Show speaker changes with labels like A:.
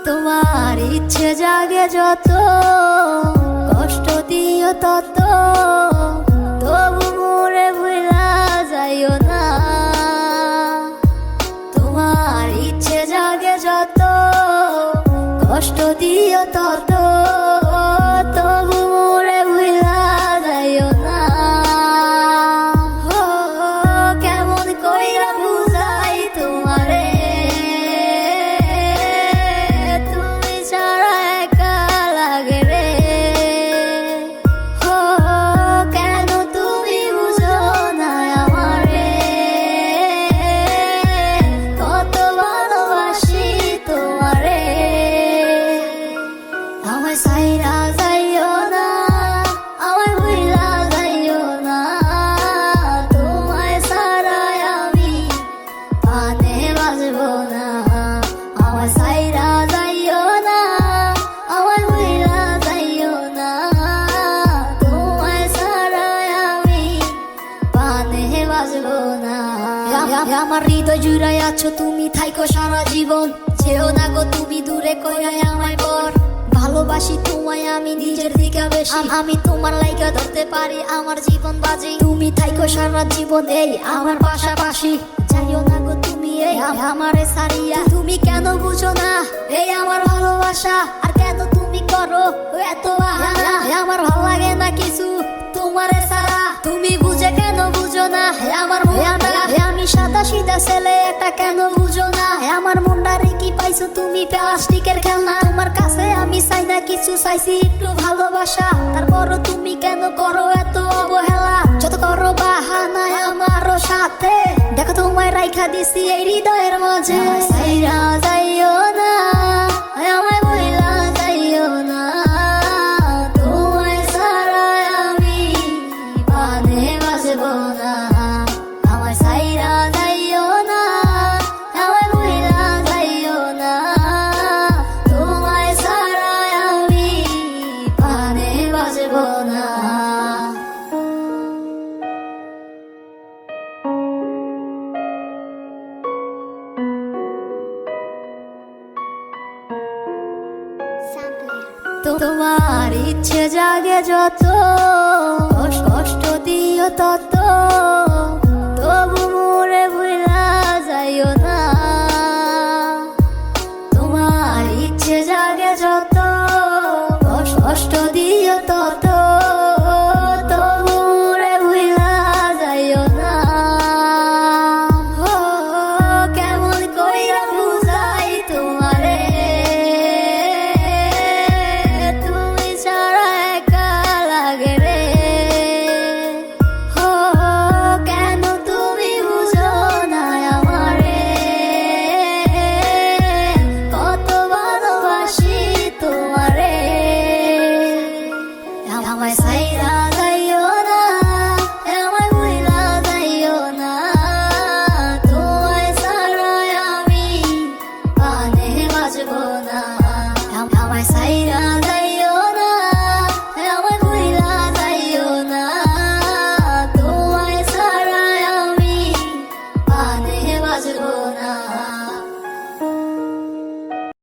A: তোমার ইচ্ছে জাগে যত, কষ্ট দিও তত, তবু মোরে ভুলা যাইও না। তোমার ইচ্ছে জাগে যত, কষ্ট দিও তত, তবু মোরে ভুলা যাইও না। কেমন কইরা বুঝাই তোমারে, তুমি ছাড়া একা লাগে রে। কেন তুমি বুঝো না আমারে, কত ভালোবাসি তোমারে। আমায় সাইরা যাইও না, আমায় ভুইলা যাইও না, তোমায় ছাড়াই আমি পানে বাজবো না। আমায় সাইরা যাইও না, আমায় ভুইলা যাইও না, তোমায় ছাড়াই আমি পানে বাজবো না। আমার হৃদয় জুড়াই আছো তুমি, থাইকো সারা জীবন, যেও না গো তুমি দূরে কইরাই আমায় পর। ভালোবাসি তোমায় আমি নিজের দিকে বেশি, আমি তোমার লাইগা ধরতে পারি আমার জীবন বাজি। তুমি থাইকো সারা জীবন এই আমার পাশাপাশি, যাইও না গো তুমি এই আমারে সারিয়া। তুমি কেন বুঝো না এই আমার ভালোবাসা, আর কেন তুমি করো এত বাহানা। আমার ভালো লাগে না কিছু তোমারে সারা, তুমি বুঝে কেন বুঝো না আমার মনটা। আমি সাদা সিধা ছেলে একটা, কেন বুঝো না আমার মনটারে কি পাইছো তুমি প্লাস্টিকের খেলনা। তোমার কাছে আমি চাই না কিছু, চাইছি একটু ভালোবাসা, তারপরও তুমি কেন করো এত অবহেলা। যত করো বাহানা আমারও সাথে, দেখো তোমায় রাইখা দিছি এই হৃদয়ের মাঝে। সাইরা যাইও না, আমায় বইলা যাইও না, তোমায় ছাড়া আমি পানে বাজবো না। আমায় সাইরা যাইও না, আমায় বইলা যাইও না, তোমায় ছাড়া আমি পানে বাজবো না। তোমার ইচ্ছে জাগে যত, কষ্ট দিও তত,